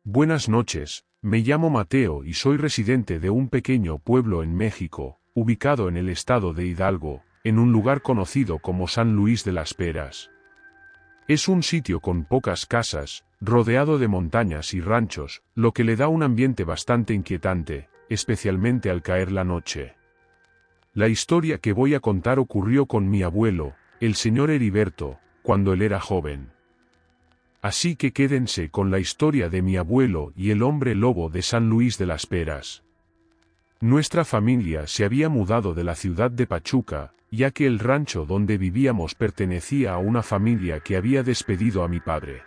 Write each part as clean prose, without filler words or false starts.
Buenas noches, me llamo Mateo y soy residente de un pequeño pueblo en México, ubicado en el estado de Hidalgo, en un lugar conocido como San Luis de las Peras. Es un sitio con pocas casas, rodeado de montañas y ranchos, lo que le da un ambiente bastante inquietante, especialmente al caer la noche. La historia que voy a contar ocurrió con mi abuelo, el señor Heriberto, cuando él era joven. Así que quédense con la historia de mi abuelo y el hombre lobo de San Luis de las Peras. Nuestra familia se había mudado de la ciudad de Pachuca, ya que el rancho donde vivíamos pertenecía a una familia que había despedido a mi padre.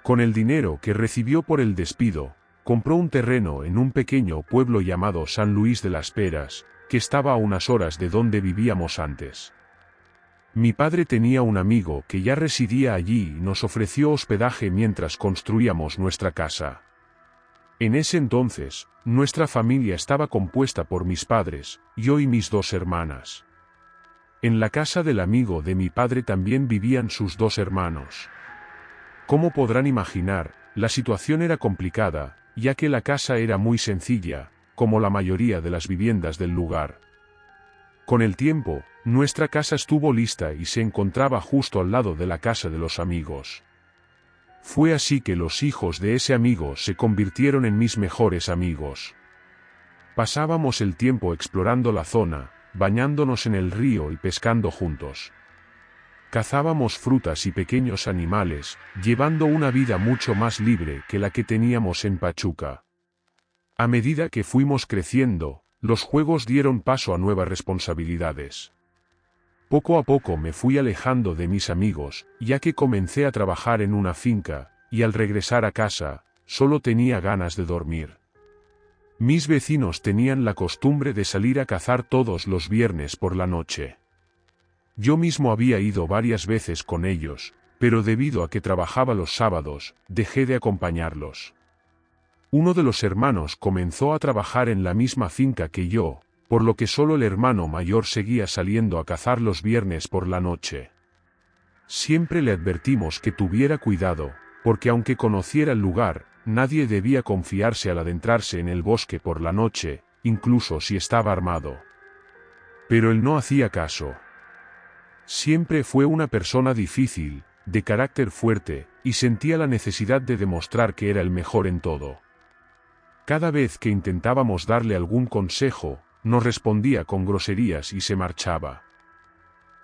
Con el dinero que recibió por el despido, compró un terreno en un pequeño pueblo llamado San Luis de las Peras, que estaba a unas horas de donde vivíamos antes. Mi padre tenía un amigo que ya residía allí y nos ofreció hospedaje mientras construíamos nuestra casa. En ese entonces, nuestra familia estaba compuesta por mis padres, yo y mis dos hermanas. En la casa del amigo de mi padre también vivían sus dos hermanos. Como podrán imaginar, la situación era complicada, ya que la casa era muy sencilla, como la mayoría de las viviendas del lugar. Con el tiempo, nuestra casa estuvo lista y se encontraba justo al lado de la casa de los amigos. Fue así que los hijos de ese amigo se convirtieron en mis mejores amigos. Pasábamos el tiempo explorando la zona, bañándonos en el río y pescando juntos. Cazábamos frutas y pequeños animales, llevando una vida mucho más libre que la que teníamos en Pachuca. A medida que fuimos creciendo, los juegos dieron paso a nuevas responsabilidades. Poco a poco me fui alejando de mis amigos, ya que comencé a trabajar en una finca, y al regresar a casa, solo tenía ganas de dormir. Mis vecinos tenían la costumbre de salir a cazar todos los viernes por la noche. Yo mismo había ido varias veces con ellos, pero debido a que trabajaba los sábados, dejé de acompañarlos. Uno de los hermanos comenzó a trabajar en la misma finca que yo, por lo que solo el hermano mayor seguía saliendo a cazar los viernes por la noche. Siempre le advertimos que tuviera cuidado, porque aunque conociera el lugar, nadie debía confiarse al adentrarse en el bosque por la noche, incluso si estaba armado. Pero él no hacía caso. Siempre fue una persona difícil, de carácter fuerte, y sentía la necesidad de demostrar que era el mejor en todo. Cada vez que intentábamos darle algún consejo, nos respondía con groserías y se marchaba.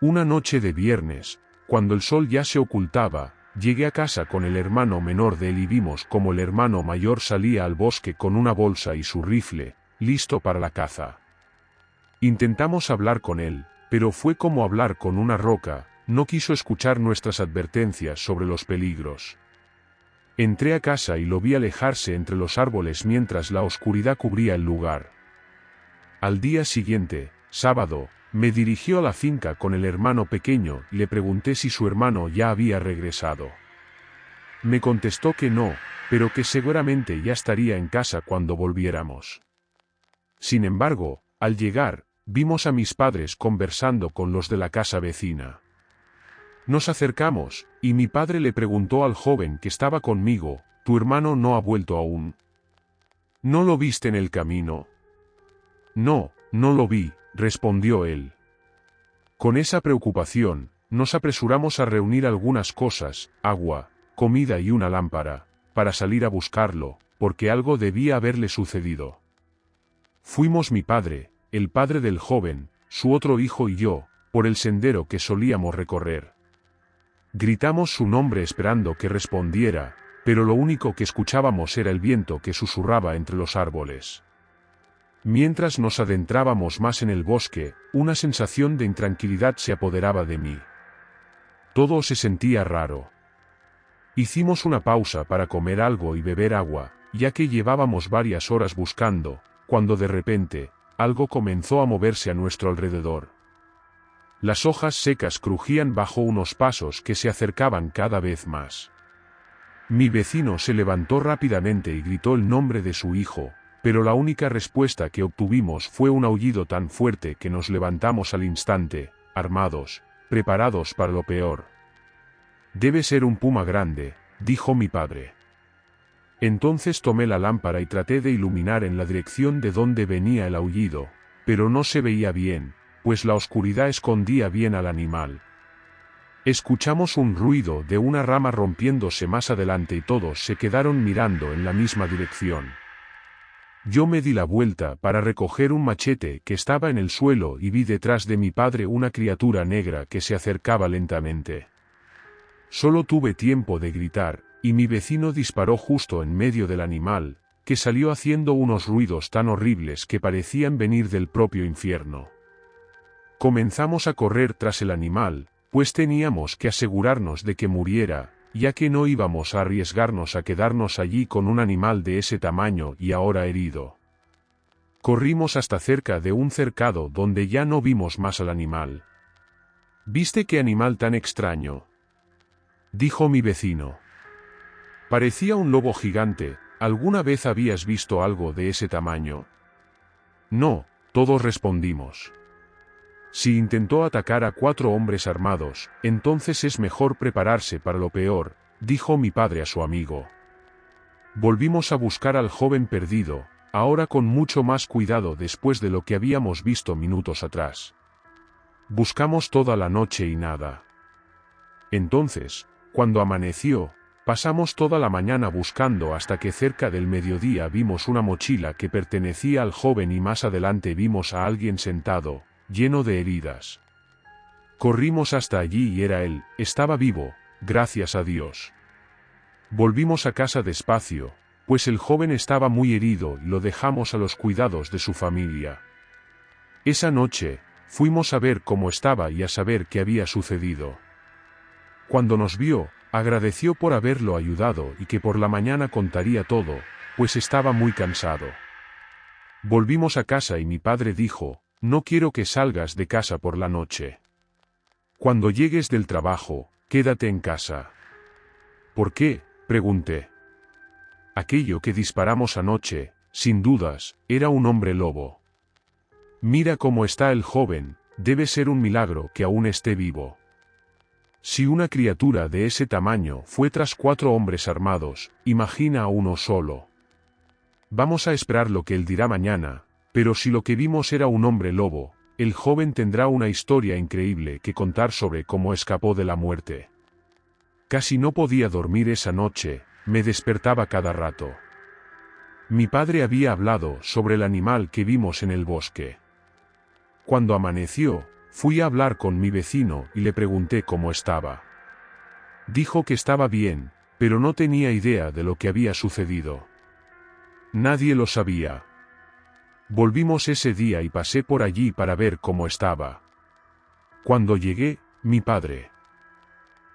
Una noche de viernes, cuando el sol ya se ocultaba, llegué a casa con el hermano menor de él y vimos cómo el hermano mayor salía al bosque con una bolsa y su rifle, listo para la caza. Intentamos hablar con él, pero fue como hablar con una roca, no quiso escuchar nuestras advertencias sobre los peligros. Entré a casa y lo vi alejarse entre los árboles mientras la oscuridad cubría el lugar. Al día siguiente, sábado, me dirigió a la finca con el hermano pequeño y le pregunté si su hermano ya había regresado. Me contestó que no, pero que seguramente ya estaría en casa cuando volviéramos. Sin embargo, al llegar, vimos a mis padres conversando con los de la casa vecina. Nos acercamos, y mi padre le preguntó al joven que estaba conmigo, ¿tu hermano no ha vuelto aún? ¿No lo viste en el camino? No, no lo vi, respondió él. Con esa preocupación, nos apresuramos a reunir algunas cosas, agua, comida y una lámpara, para salir a buscarlo, porque algo debía haberle sucedido. Fuimos mi padre, el padre del joven, su otro hijo y yo, por el sendero que solíamos recorrer. Gritamos su nombre esperando que respondiera, pero lo único que escuchábamos era el viento que susurraba entre los árboles. Mientras nos adentrábamos más en el bosque, una sensación de intranquilidad se apoderaba de mí. Todo se sentía raro. Hicimos una pausa para comer algo y beber agua, ya que llevábamos varias horas buscando, cuando de repente, algo comenzó a moverse a nuestro alrededor. Las hojas secas crujían bajo unos pasos que se acercaban cada vez más. Mi vecino se levantó rápidamente y gritó el nombre de su hijo, pero la única respuesta que obtuvimos fue un aullido tan fuerte que nos levantamos al instante, armados, preparados para lo peor. Debe ser un puma grande, dijo mi padre. Entonces tomé la lámpara y traté de iluminar en la dirección de donde venía el aullido, pero no se veía bien, pues la oscuridad escondía bien al animal. Escuchamos un ruido de una rama rompiéndose más adelante y todos se quedaron mirando en la misma dirección. Yo me di la vuelta para recoger un machete que estaba en el suelo y vi detrás de mi padre una criatura negra que se acercaba lentamente. Solo tuve tiempo de gritar, y mi vecino disparó justo en medio del animal, que salió haciendo unos ruidos tan horribles que parecían venir del propio infierno. Comenzamos a correr tras el animal, pues teníamos que asegurarnos de que muriera, ya que no íbamos a arriesgarnos a quedarnos allí con un animal de ese tamaño y ahora herido. Corrimos hasta cerca de un cercado donde ya no vimos más al animal. ¿Viste qué animal tan extraño?, dijo mi vecino. Parecía un lobo gigante. ¿Alguna vez habías visto algo de ese tamaño? No, todos respondimos. Si intentó atacar a 4 hombres armados, entonces es mejor prepararse para lo peor, dijo mi padre a su amigo. Volvimos a buscar al joven perdido, ahora con mucho más cuidado después de lo que habíamos visto minutos atrás. Buscamos toda la noche y nada. Entonces, cuando amaneció, pasamos toda la mañana buscando hasta que cerca del mediodía vimos una mochila que pertenecía al joven y más adelante vimos a alguien sentado, lleno de heridas. Corrimos hasta allí y era él, estaba vivo, gracias a Dios. Volvimos a casa despacio, pues el joven estaba muy herido y lo dejamos a los cuidados de su familia. Esa noche, fuimos a ver cómo estaba y a saber qué había sucedido. Cuando nos vio, agradeció por haberlo ayudado y que por la mañana contaría todo, pues estaba muy cansado. Volvimos a casa y mi padre dijo: no quiero que salgas de casa por la noche. Cuando llegues del trabajo, quédate en casa. ¿Por qué?, pregunté. Aquello que disparamos anoche, sin dudas, era un hombre lobo. Mira cómo está el joven, debe ser un milagro que aún esté vivo. Si una criatura de ese tamaño fue tras 4 hombres armados, imagina a uno solo. Vamos a esperar lo que él dirá mañana, pero si lo que vimos era un hombre lobo, el joven tendrá una historia increíble que contar sobre cómo escapó de la muerte. Casi no podía dormir esa noche, me despertaba cada rato. Mi padre había hablado sobre el animal que vimos en el bosque. Cuando amaneció, fui a hablar con mi vecino y le pregunté cómo estaba. Dijo que estaba bien, pero no tenía idea de lo que había sucedido. Nadie lo sabía. Volvimos ese día y pasé por allí para ver cómo estaba. Cuando llegué, mi padre.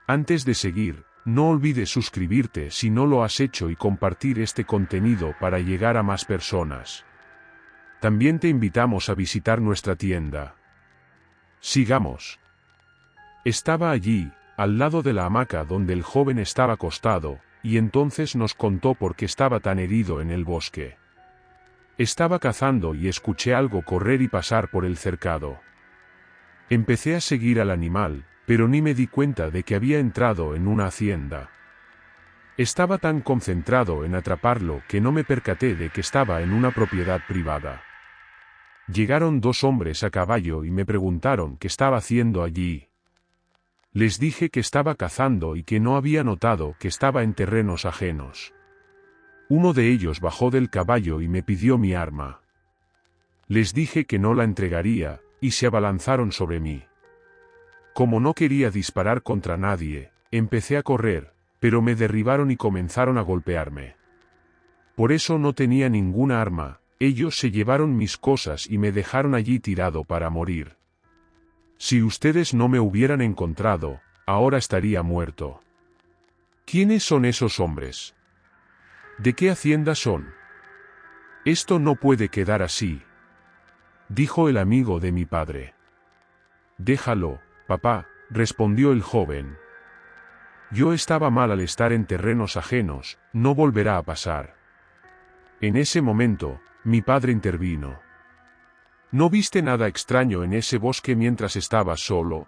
Antes de seguir, no olvides suscribirte si no lo has hecho y compartir este contenido para llegar a más personas. También te invitamos a visitar nuestra tienda. Sigamos. Estaba allí, al lado de la hamaca donde el joven estaba acostado, y entonces nos contó por qué estaba tan herido en el bosque. Estaba cazando y escuché algo correr y pasar por el cercado. Empecé a seguir al animal, pero ni me di cuenta de que había entrado en una hacienda. Estaba tan concentrado en atraparlo que no me percaté de que estaba en una propiedad privada. Llegaron 2 hombres a caballo y me preguntaron qué estaba haciendo allí. Les dije que estaba cazando y que no había notado que estaba en terrenos ajenos. Uno de ellos bajó del caballo y me pidió mi arma. Les dije que no la entregaría, y se abalanzaron sobre mí. Como no quería disparar contra nadie, empecé a correr, pero me derribaron y comenzaron a golpearme. Por eso no tenía ninguna arma. Ellos se llevaron mis cosas y me dejaron allí tirado para morir. Si ustedes no me hubieran encontrado, ahora estaría muerto. ¿Quiénes son esos hombres? ¿De qué hacienda son? Esto no puede quedar así, dijo el amigo de mi padre. Déjalo, papá, respondió el joven. Yo estaba mal al estar en terrenos ajenos, no volverá a pasar. En ese momento, mi padre intervino. ¿No viste nada extraño en ese bosque mientras estabas solo?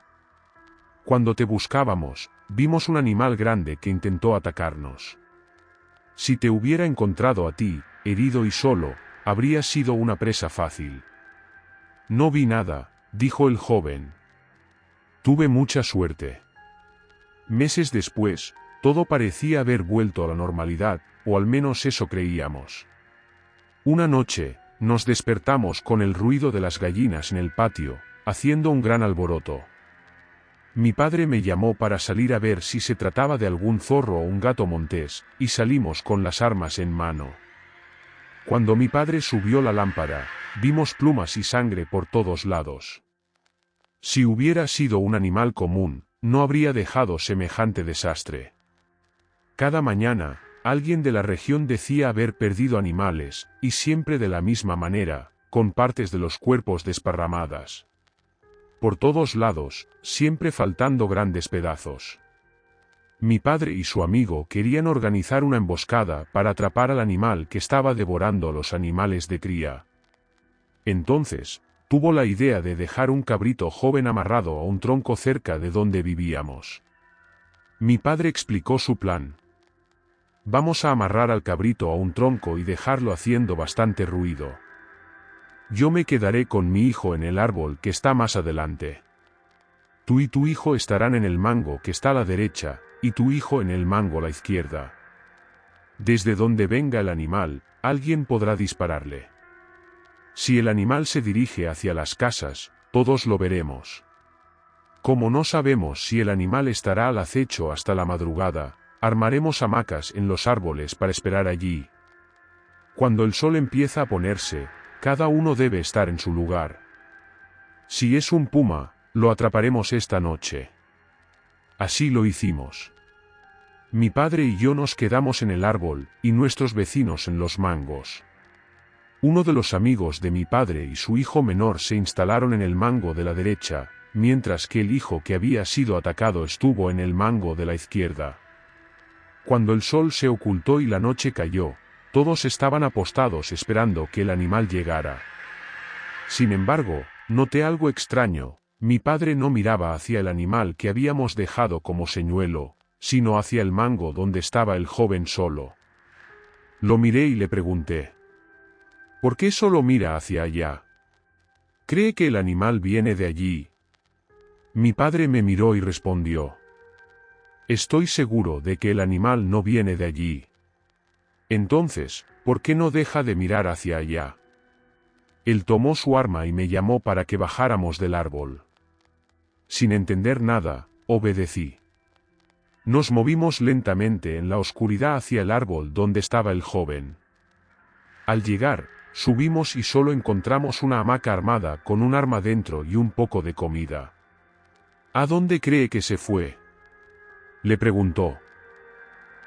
Cuando te buscábamos, vimos un animal grande que intentó atacarnos. Si te hubiera encontrado a ti, herido y solo, habría sido una presa fácil. No vi nada, dijo el joven. Tuve mucha suerte. Meses después, todo parecía haber vuelto a la normalidad, o al menos eso creíamos. Una noche, nos despertamos con el ruido de las gallinas en el patio, haciendo un gran alboroto. Mi padre me llamó para salir a ver si se trataba de algún zorro o un gato montés, y salimos con las armas en mano. Cuando mi padre subió la lámpara, vimos plumas y sangre por todos lados. Si hubiera sido un animal común, no habría dejado semejante desastre. Cada mañana, alguien de la región decía haber perdido animales, y siempre de la misma manera, con partes de los cuerpos desparramadas. Por todos lados, siempre faltando grandes pedazos. Mi padre y su amigo querían organizar una emboscada para atrapar al animal que estaba devorando a los animales de cría. Entonces, tuvo la idea de dejar un cabrito joven amarrado a un tronco cerca de donde vivíamos. Mi padre explicó su plan. Vamos a amarrar al cabrito a un tronco y dejarlo haciendo bastante ruido. Yo me quedaré con mi hijo en el árbol que está más adelante. Tú y tu hijo estarán en el mango que está a la derecha, y tu hijo en el mango a la izquierda. Desde donde venga el animal, alguien podrá dispararle. Si el animal se dirige hacia las casas, todos lo veremos. Como no sabemos si el animal estará al acecho hasta la madrugada, armaremos hamacas en los árboles para esperar allí. Cuando el sol empieza a ponerse, cada uno debe estar en su lugar. Si es un puma, lo atraparemos esta noche. Así lo hicimos. Mi padre y yo nos quedamos en el árbol, y nuestros vecinos en los mangos. Uno de los amigos de mi padre y su hijo menor se instalaron en el mango de la derecha, mientras que el hijo que había sido atacado estuvo en el mango de la izquierda. Cuando el sol se ocultó y la noche cayó, todos estaban apostados esperando que el animal llegara. Sin embargo, noté algo extraño. Mi padre no miraba hacia el animal que habíamos dejado como señuelo, sino hacia el mango donde estaba el joven solo. Lo miré y le pregunté: ¿por qué solo mira hacia allá? ¿Cree que el animal viene de allí? Mi padre me miró y respondió: estoy seguro de que el animal no viene de allí. Entonces, ¿por qué no deja de mirar hacia allá? Él tomó su arma y me llamó para que bajáramos del árbol. Sin entender nada, obedecí. Nos movimos lentamente en la oscuridad hacia el árbol donde estaba el joven. Al llegar, subimos y solo encontramos una hamaca armada con un arma dentro y un poco de comida. ¿A dónde cree que se fue?, le preguntó.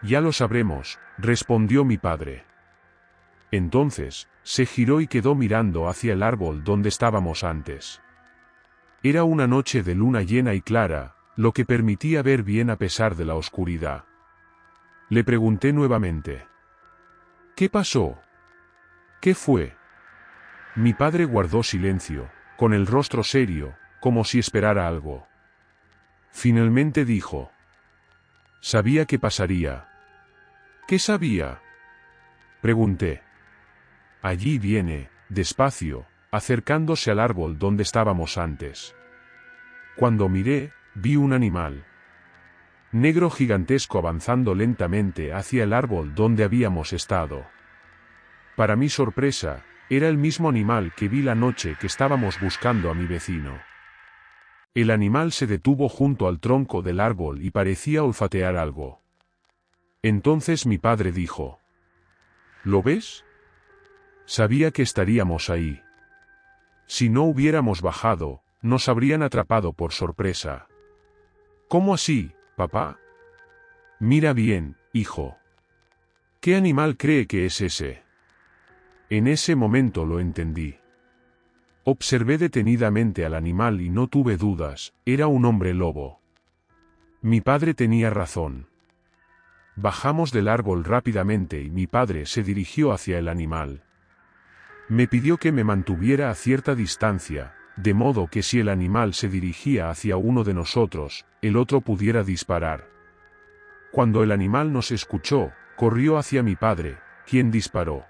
Ya lo sabremos, respondió mi padre. Entonces, se giró y quedó mirando hacia el árbol donde estábamos antes. Era una noche de luna llena y clara, lo que permitía ver bien a pesar de la oscuridad. Le pregunté nuevamente: ¿qué pasó? ¿Qué fue? Mi padre guardó silencio, con el rostro serio, como si esperara algo. Finalmente dijo: sabía que pasaría. ¿Qué sabía?, pregunté. Allí viene, despacio, acercándose al árbol donde estábamos antes. Cuando miré, vi un animal negro gigantesco avanzando lentamente hacia el árbol donde habíamos estado. Para mi sorpresa, era el mismo animal que vi la noche que estábamos buscando a mi vecino. El animal se detuvo junto al tronco del árbol y parecía olfatear algo. Entonces mi padre dijo: ¿lo ves? Sabía que estaríamos ahí. Si no hubiéramos bajado, nos habrían atrapado por sorpresa. ¿Cómo así, papá? Mira bien, hijo. ¿Qué animal cree que es ese? En ese momento lo entendí. Observé detenidamente al animal y no tuve dudas, era un hombre lobo. Mi padre tenía razón. Bajamos del árbol rápidamente y mi padre se dirigió hacia el animal. Me pidió que me mantuviera a cierta distancia, de modo que si el animal se dirigía hacia uno de nosotros, el otro pudiera disparar. Cuando el animal nos escuchó, corrió hacia mi padre, quien disparó.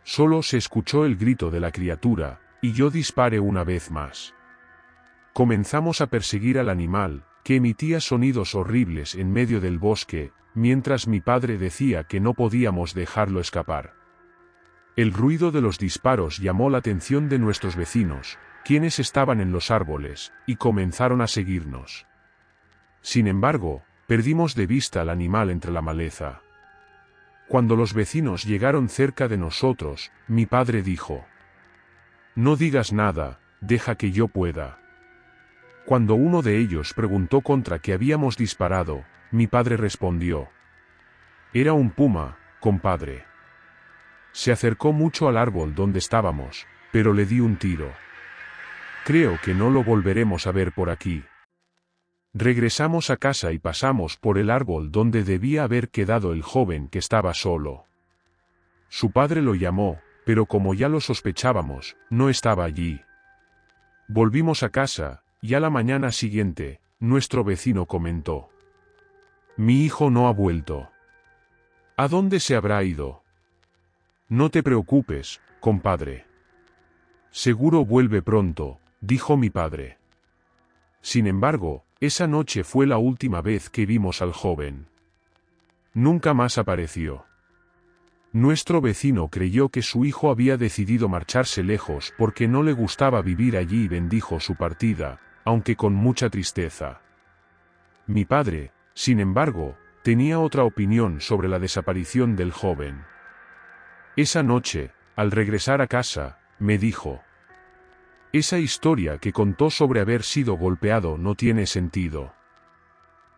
Solo se escuchó el grito de la criatura, y yo disparé una vez más. Comenzamos a perseguir al animal, que emitía sonidos horribles en medio del bosque, mientras mi padre decía que no podíamos dejarlo escapar. El ruido de los disparos llamó la atención de nuestros vecinos, quienes estaban en los árboles, y comenzaron a seguirnos. Sin embargo, perdimos de vista al animal entre la maleza. Cuando los vecinos llegaron cerca de nosotros, mi padre dijo: «No digas nada, deja que yo pueda». Cuando uno de ellos preguntó contra qué habíamos disparado, mi padre respondió: «Era un puma, compadre. Se acercó mucho al árbol donde estábamos, pero le di un tiro. Creo que no lo volveremos a ver por aquí». Regresamos a casa y pasamos por el árbol donde debía haber quedado el joven que estaba solo. Su padre lo llamó, pero como ya lo sospechábamos, no estaba allí. Volvimos a casa, y a la mañana siguiente, nuestro vecino comentó: «Mi hijo no ha vuelto. ¿A dónde se habrá ido?» «No te preocupes, compadre. Seguro vuelve pronto», dijo mi padre. Sin embargo, esa noche fue la última vez que vimos al joven. Nunca más apareció. Nuestro vecino creyó que su hijo había decidido marcharse lejos porque no le gustaba vivir allí y bendijo su partida, aunque con mucha tristeza. Mi padre, sin embargo, tenía otra opinión sobre la desaparición del joven. Esa noche, al regresar a casa, me dijo: «Esa historia que contó sobre haber sido golpeado no tiene sentido.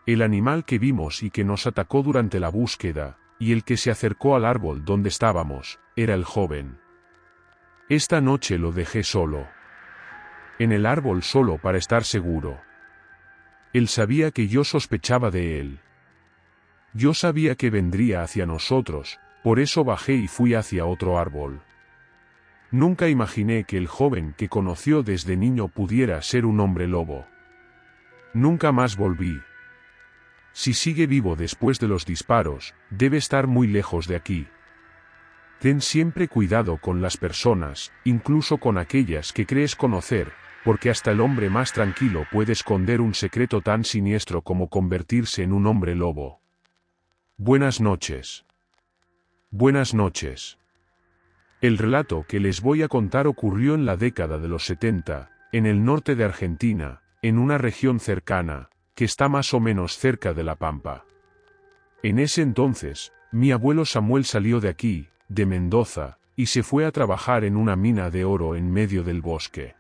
El animal que vimos y que nos atacó durante la búsqueda, y el que se acercó al árbol donde estábamos, era el joven. Esta noche lo dejé solo. En el árbol solo para estar seguro. Él sabía que yo sospechaba de él. Yo sabía que vendría hacia nosotros, por eso bajé y fui hacia otro árbol. Nunca imaginé que el joven que conoció desde niño pudiera ser un hombre lobo. Nunca más volví. Si sigue vivo después de los disparos, debe estar muy lejos de aquí. Ten siempre cuidado con las personas, incluso con aquellas que crees conocer, porque hasta el hombre más tranquilo puede esconder un secreto tan siniestro como convertirse en un hombre lobo. Buenas noches». Buenas noches. El relato que les voy a contar ocurrió en la década de los 70, en el norte de Argentina, en una región cercana, que está más o menos cerca de La Pampa. En ese entonces, mi abuelo Samuel salió de aquí, de Mendoza, y se fue a trabajar en una mina de oro en medio del bosque.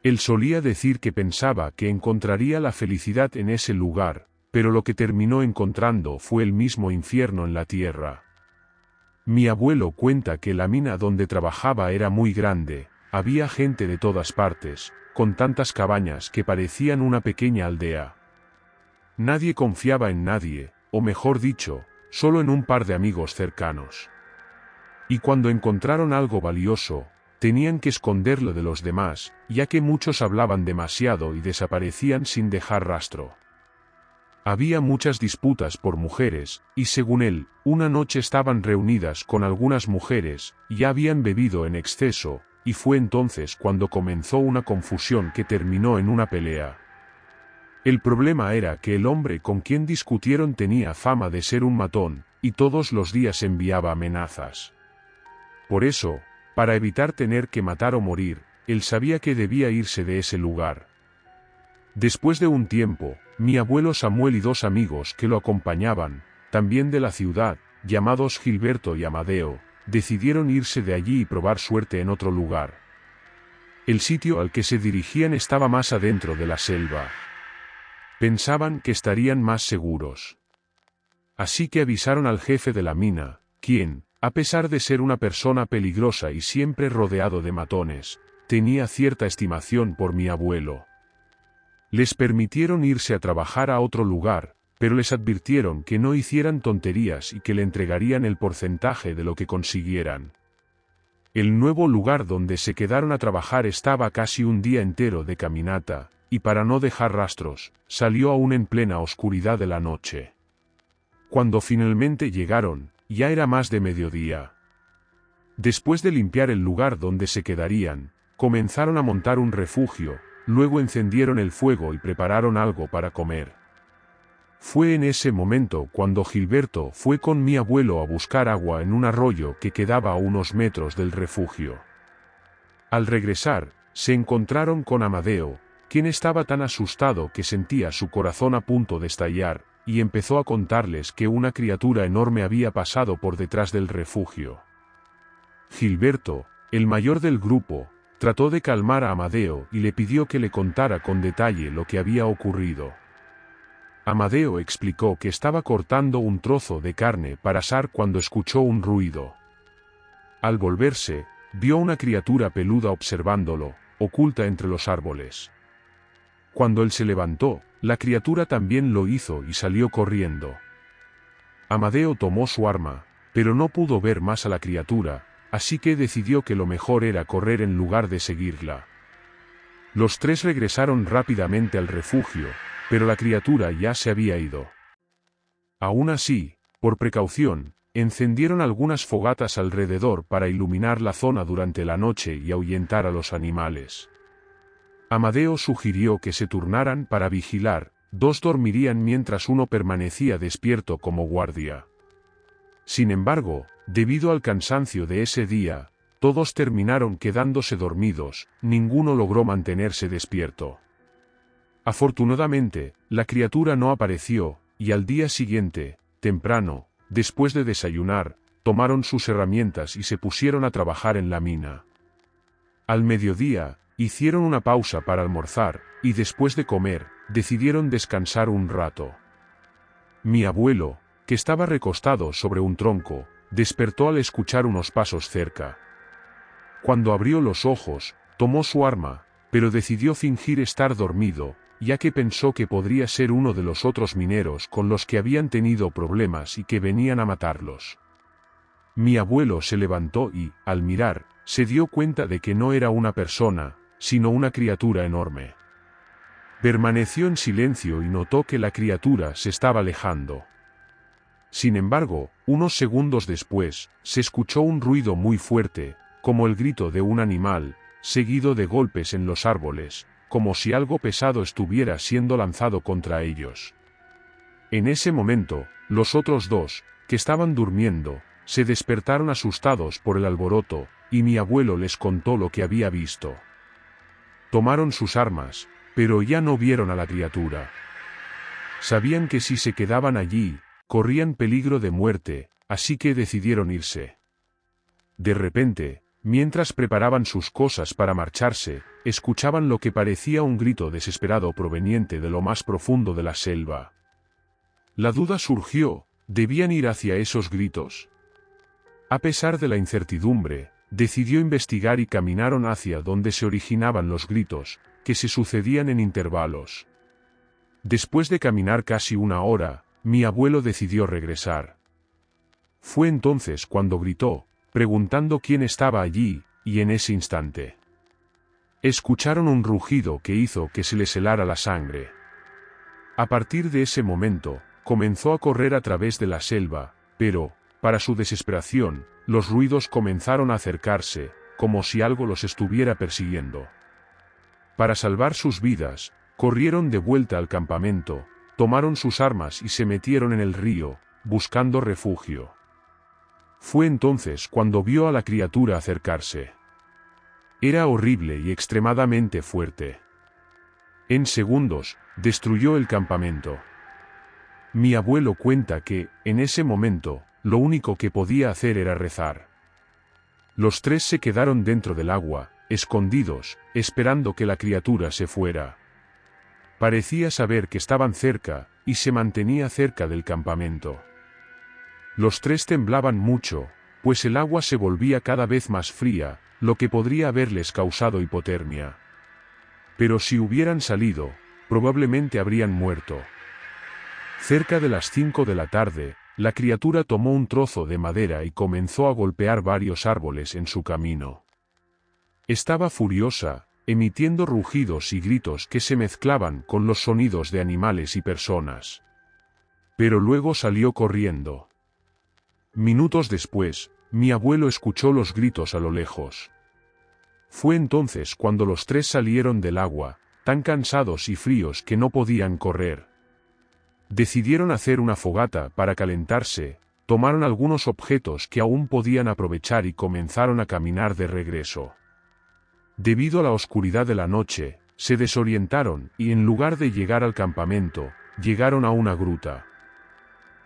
Él solía decir que pensaba que encontraría la felicidad en ese lugar, pero lo que terminó encontrando fue el mismo infierno en la tierra. Mi abuelo cuenta que la mina donde trabajaba era muy grande, había gente de todas partes, con tantas cabañas que parecían una pequeña aldea. Nadie confiaba en nadie, o mejor dicho, solo en un par de amigos cercanos. Y cuando encontraron algo valioso, tenían que esconderlo de los demás, ya que muchos hablaban demasiado y desaparecían sin dejar rastro. Había muchas disputas por mujeres, y según él, una noche estaban reunidas con algunas mujeres, y habían bebido en exceso, y fue entonces cuando comenzó una confusión que terminó en una pelea. El problema era que el hombre con quien discutieron tenía fama de ser un matón, y todos los días enviaba amenazas. Por eso, para evitar tener que matar o morir, él sabía que debía irse de ese lugar. Después de un tiempo, mi abuelo Samuel y dos amigos que lo acompañaban, también de la ciudad, llamados Gilberto y Amadeo, decidieron irse de allí y probar suerte en otro lugar. El sitio al que se dirigían estaba más adentro de la selva. Pensaban que estarían más seguros. Así que avisaron al jefe de la mina, quien, a pesar de ser una persona peligrosa y siempre rodeado de matones, tenía cierta estimación por mi abuelo. Les permitieron irse a trabajar a otro lugar, pero les advirtieron que no hicieran tonterías y que le entregarían el porcentaje de lo que consiguieran. El nuevo lugar donde se quedaron a trabajar estaba a casi un día entero de caminata, y para no dejar rastros, salió aún en plena oscuridad de la noche. Cuando finalmente llegaron, ya era más de mediodía. Después de limpiar el lugar donde se quedarían, comenzaron a montar un refugio, luego encendieron el fuego y prepararon algo para comer. Fue en ese momento cuando Gilberto fue con mi abuelo a buscar agua en un arroyo que quedaba a unos metros del refugio. Al regresar, se encontraron con Amadeo, quien estaba tan asustado que sentía su corazón a punto de estallar, y empezó a contarles que una criatura enorme había pasado por detrás del refugio. Gilberto, el mayor del grupo, trató de calmar a Amadeo y le pidió que le contara con detalle lo que había ocurrido. Amadeo explicó que estaba cortando un trozo de carne para asar cuando escuchó un ruido. Al volverse, vio una criatura peluda observándolo, oculta entre los árboles. Cuando él se levantó, la criatura también lo hizo y salió corriendo. Amadeo tomó su arma, pero no pudo ver más a la criatura, así que decidió que lo mejor era correr en lugar de seguirla. Los tres regresaron rápidamente al refugio, pero la criatura ya se había ido. Aún así, por precaución, encendieron algunas fogatas alrededor para iluminar la zona durante la noche y ahuyentar a los animales. Amadeo sugirió que se turnaran para vigilar, dos dormirían mientras uno permanecía despierto como guardia. Sin embargo, debido al cansancio de ese día, todos terminaron quedándose dormidos, ninguno logró mantenerse despierto. Afortunadamente, la criatura no apareció, y al día siguiente, temprano, después de desayunar, tomaron sus herramientas y se pusieron a trabajar en la mina. Al mediodía, hicieron una pausa para almorzar, y después de comer, decidieron descansar un rato. Mi abuelo, que estaba recostado sobre un tronco, despertó al escuchar unos pasos cerca. Cuando abrió los ojos, tomó su arma, pero decidió fingir estar dormido, ya que pensó que podría ser uno de los otros mineros con los que habían tenido problemas y que venían a matarlos. Mi abuelo se levantó y, al mirar, se dio cuenta de que no era una persona, sino una criatura enorme. Permaneció en silencio y notó que la criatura se estaba alejando. Sin embargo, unos segundos después, se escuchó un ruido muy fuerte, como el grito de un animal, seguido de golpes en los árboles, como si algo pesado estuviera siendo lanzado contra ellos. En ese momento, los otros dos, que estaban durmiendo, se despertaron asustados por el alboroto, y mi abuelo les contó lo que había visto. Tomaron sus armas, pero ya no vieron a la criatura. Sabían que si se quedaban allí, corrían peligro de muerte, así que decidieron irse. De repente, mientras preparaban sus cosas para marcharse, escuchaban lo que parecía un grito desesperado proveniente de lo más profundo de la selva. La duda surgió, ¿debían ir hacia esos gritos? A pesar de la incertidumbre, decidió investigar y caminaron hacia donde se originaban los gritos, que se sucedían en intervalos. Después de caminar casi una hora, mi abuelo decidió regresar. Fue entonces cuando gritó, preguntando quién estaba allí, y en ese instante escucharon un rugido que hizo que se les helara la sangre. A partir de ese momento, comenzó a correr a través de la selva, pero, para su desesperación, los ruidos comenzaron a acercarse, como si algo los estuviera persiguiendo. Para salvar sus vidas, corrieron de vuelta al campamento, tomaron sus armas y se metieron en el río, buscando refugio. Fue entonces cuando vio a la criatura acercarse. Era horrible y extremadamente fuerte. En segundos, destruyó el campamento. Mi abuelo cuenta que, en ese momento, lo único que podía hacer era rezar. Los tres se quedaron dentro del agua, escondidos, esperando que la criatura se fuera. Parecía saber que estaban cerca, y se mantenía cerca del campamento. Los tres temblaban mucho, pues el agua se volvía cada vez más fría, lo que podría haberles causado hipotermia. Pero si hubieran salido, probablemente habrían muerto. Cerca de las 5 de la tarde, la criatura tomó un trozo de madera y comenzó a golpear varios árboles en su camino. Estaba furiosa, emitiendo rugidos y gritos que se mezclaban con los sonidos de animales y personas. pero luego salió corriendo. Minutos después, mi abuelo escuchó los gritos a lo lejos. Fue entonces cuando los tres salieron del agua, tan cansados y fríos que no podían correr. Decidieron hacer una fogata para calentarse, tomaron algunos objetos que aún podían aprovechar y comenzaron a caminar de regreso. Debido a la oscuridad de la noche, se desorientaron y en lugar de llegar al campamento, llegaron a una gruta.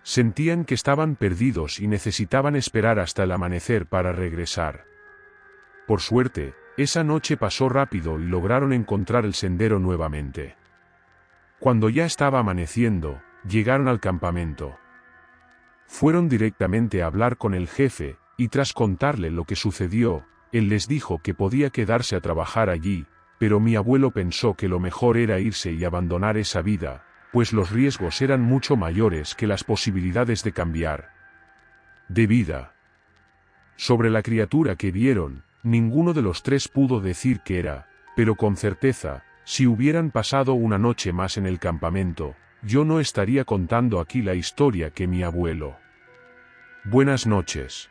Sentían que estaban perdidos y necesitaban esperar hasta el amanecer para regresar. Por suerte, esa noche pasó rápido y lograron encontrar el sendero nuevamente. Cuando ya estaba amaneciendo, llegaron al campamento. Fueron directamente a hablar con el jefe, y tras contarle lo que sucedió, él les dijo que podía quedarse a trabajar allí, pero mi abuelo pensó que lo mejor era irse y abandonar esa vida, pues los riesgos eran mucho mayores que las posibilidades de cambiar de vida. Sobre la criatura que vieron, ninguno de los tres pudo decir qué era, pero con certeza, si hubieran pasado una noche más en el campamento, yo no estaría contando aquí la historia que mi abuelo. Buenas noches.